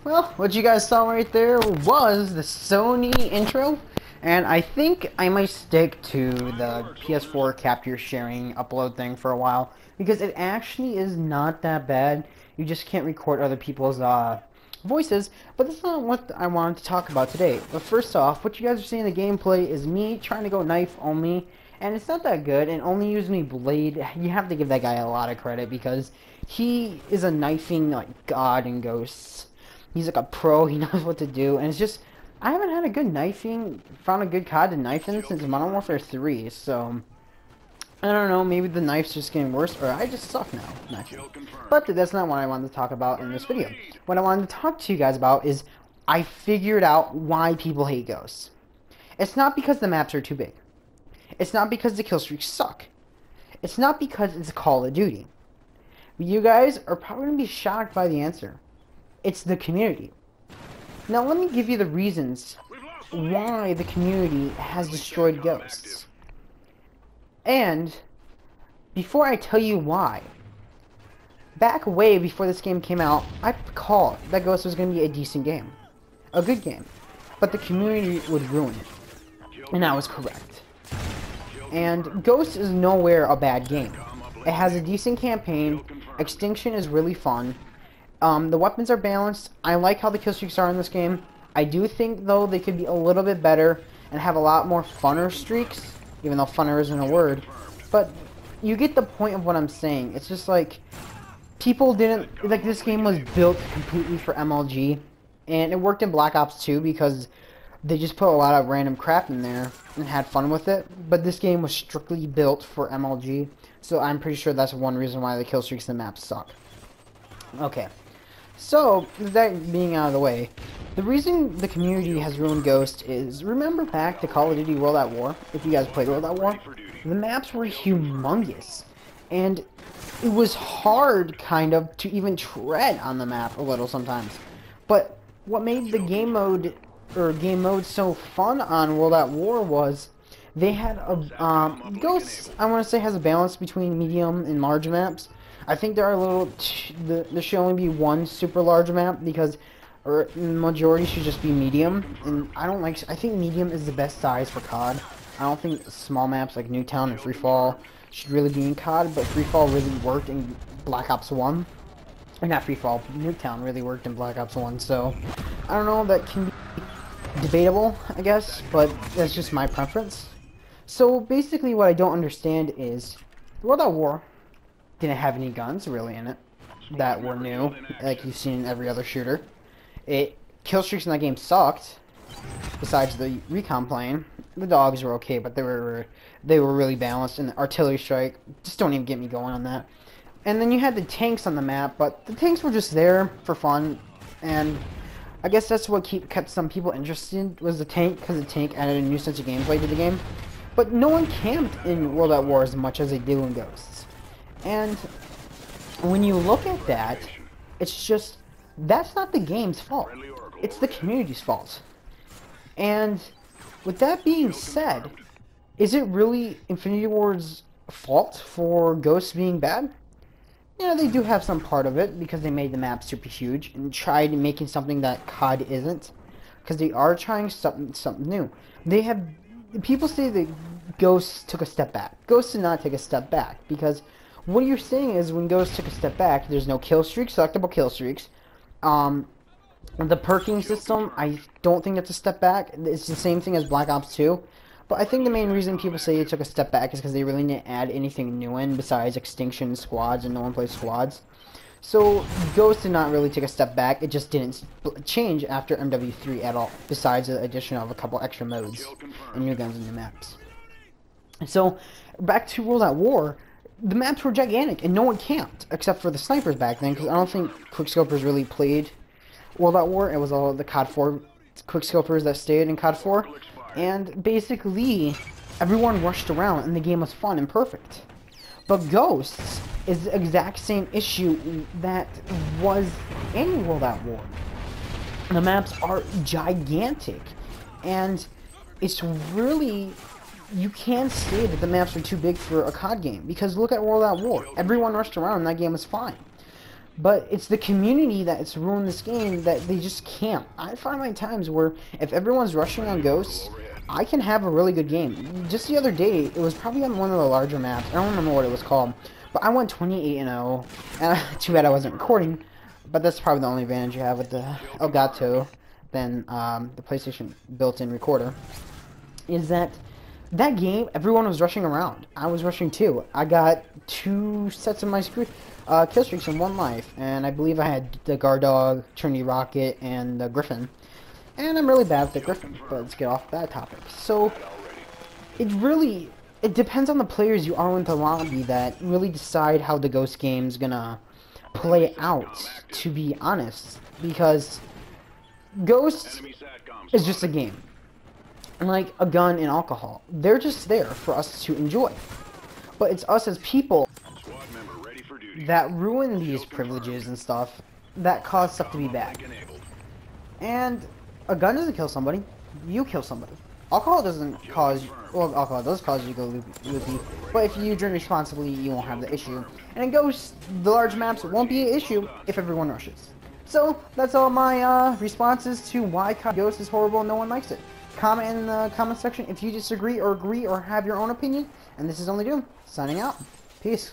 Well, what you guys saw right there was the Sony intro, and I think I might stick to the PS4 capture sharing upload thing for a while, because it actually is not that bad. You just can't record other people's voices, but that's not what I wanted to talk about today. But first off, what you guys are seeing in the gameplay is me trying to go knife only, and it's not that good, and only using me blade. You have to give that guy a lot of credit, because he is a knifing like god in Ghosts. He's like a pro, he knows what to do, and it's just, I haven't had a good found a good COD to knife in since Modern Warfare 3, so, I don't know, maybe the knife's just getting worse, or I just suck now, knifing. But that's not what I wanted to talk about in this video. What I wanted to talk to you guys about is, I figured out why people hate Ghosts. It's not because the maps are too big. It's not because the kill streaks suck. It's not because it's Call of Duty. You guys are probably going to be shocked by the answer. It's the community. Now let me give you the reasons why the community has destroyed Ghosts. And before I tell you why, back way before this game came out, I called that Ghost was going to be a decent game. A good game. But the community would ruin it. And I was correct. And Ghost is nowhere a bad game. It has a decent campaign. Extinction is really fun. The weapons are balanced. I like how the kill streaks are in this game. I do think, though, they could be a little bit better and have a lot more funner streaks, even though funner isn't a word. But you get the point of what I'm saying. It's just like, people didn't, like, this game was built completely for MLG, and it worked in Black Ops 2 because they just put a lot of random crap in there and had fun with it. But this game was strictly built for MLG, so I'm pretty sure that's one reason why the kill streaks and the maps suck. Okay. So, with that being out of the way, the reason the community has ruined Ghost is, remember back to Call of Duty World at War? If you guys played World at War? The maps were humongous. And it was hard, kind of, to even tread on the map a little sometimes. But what made the game mode so fun on World at War was they had a, Ghost, I want to say, has a balance between medium and large maps. I think there are there should only be one super large map because majority should just be medium, and I think medium is the best size for COD. I don't think small maps like Newtown and Freefall should really be in COD, but Freefall really worked in Black Ops 1. Or not Freefall, Newtown really worked in Black Ops 1, so I don't know, that can be debatable, I guess, but that's just my preference. So basically what I don't understand is, World at War didn't have any guns really in it that were new, like you've seen in every other shooter. Kill streaks in that game sucked, besides the recon plane. The dogs were okay, but they were really balanced, and the artillery strike, just don't even get me going on that. And then you had the tanks on the map, but the tanks were just there for fun, and I guess that's what kept some people interested, was the tank, because the tank added a new sense of gameplay to the game. But no one camped in World at War as much as they do in Ghosts. And when you look at that, it's just, that's not the game's fault. It's the community's fault. And with that being said, is it really Infinity Ward's fault for Ghosts being bad? Yeah, they do have some part of it because they made the map super huge and tried making something that COD isn't. Because they are trying something new. People say that Ghosts took a step back. Ghosts did not take a step back, because what you're saying is when Ghost took a step back, there's no kill streaks, selectable kill streaks. The perking system, I don't think it's a step back. It's the same thing as Black Ops 2. But I think the main reason people say it took a step back is because they really didn't add anything new in besides Extinction squads, and no one plays squads. So Ghost did not really take a step back. It just didn't change after MW3 at all, besides the addition of a couple extra modes and new guns and new maps. So back to World at War, the maps were gigantic, and no one camped, except for the snipers back then, because I don't think quickscopers really played World at War. It was all the COD 4 quickscopers that stayed in COD 4, and basically, everyone rushed around, and the game was fun and perfect. But Ghosts is the exact same issue that was in World at War. The maps are gigantic, and it's really, you can't say that the maps are too big for a COD game, because look at World at War. Everyone rushed around and that game was fine. But it's the community that's ruined this game that they just can't. I find my times where if everyone's rushing on ghosts, I can have a really good game. Just the other day, it was probably on one of the larger maps. I don't remember what it was called, but I went 28-0, and too bad I wasn't recording. But that's probably the only advantage you have with the Elgato than the PlayStation built-in recorder. Is that game, everyone was rushing around. I was rushing too. I got 2 sets of my kill streaks in 1 life, and I believe I had the Guard Dog, Trinity Rocket, and the Griffin. And I'm really bad with the Griffin, but let's get off that topic. So, it depends on the players you are in the lobby that really decide how the Ghost game's gonna play out, to be honest. Because Ghost is just a game. Like a gun and alcohol. They're just there for us to enjoy. But it's us as people that ruin these privileges and stuff that cause stuff to be bad. And a gun doesn't kill somebody, you kill somebody. Alcohol doesn't cause, well, alcohol does cause you to go loopy, but if you drink responsibly, you won't have the issue. And in Ghost, the large maps won't be an issue if everyone rushes. So, that's all my responses to why COD Ghost is horrible and no one likes it. Comment in the comment section if you disagree or agree or have your own opinion. And this is Only Doom, signing out. Peace.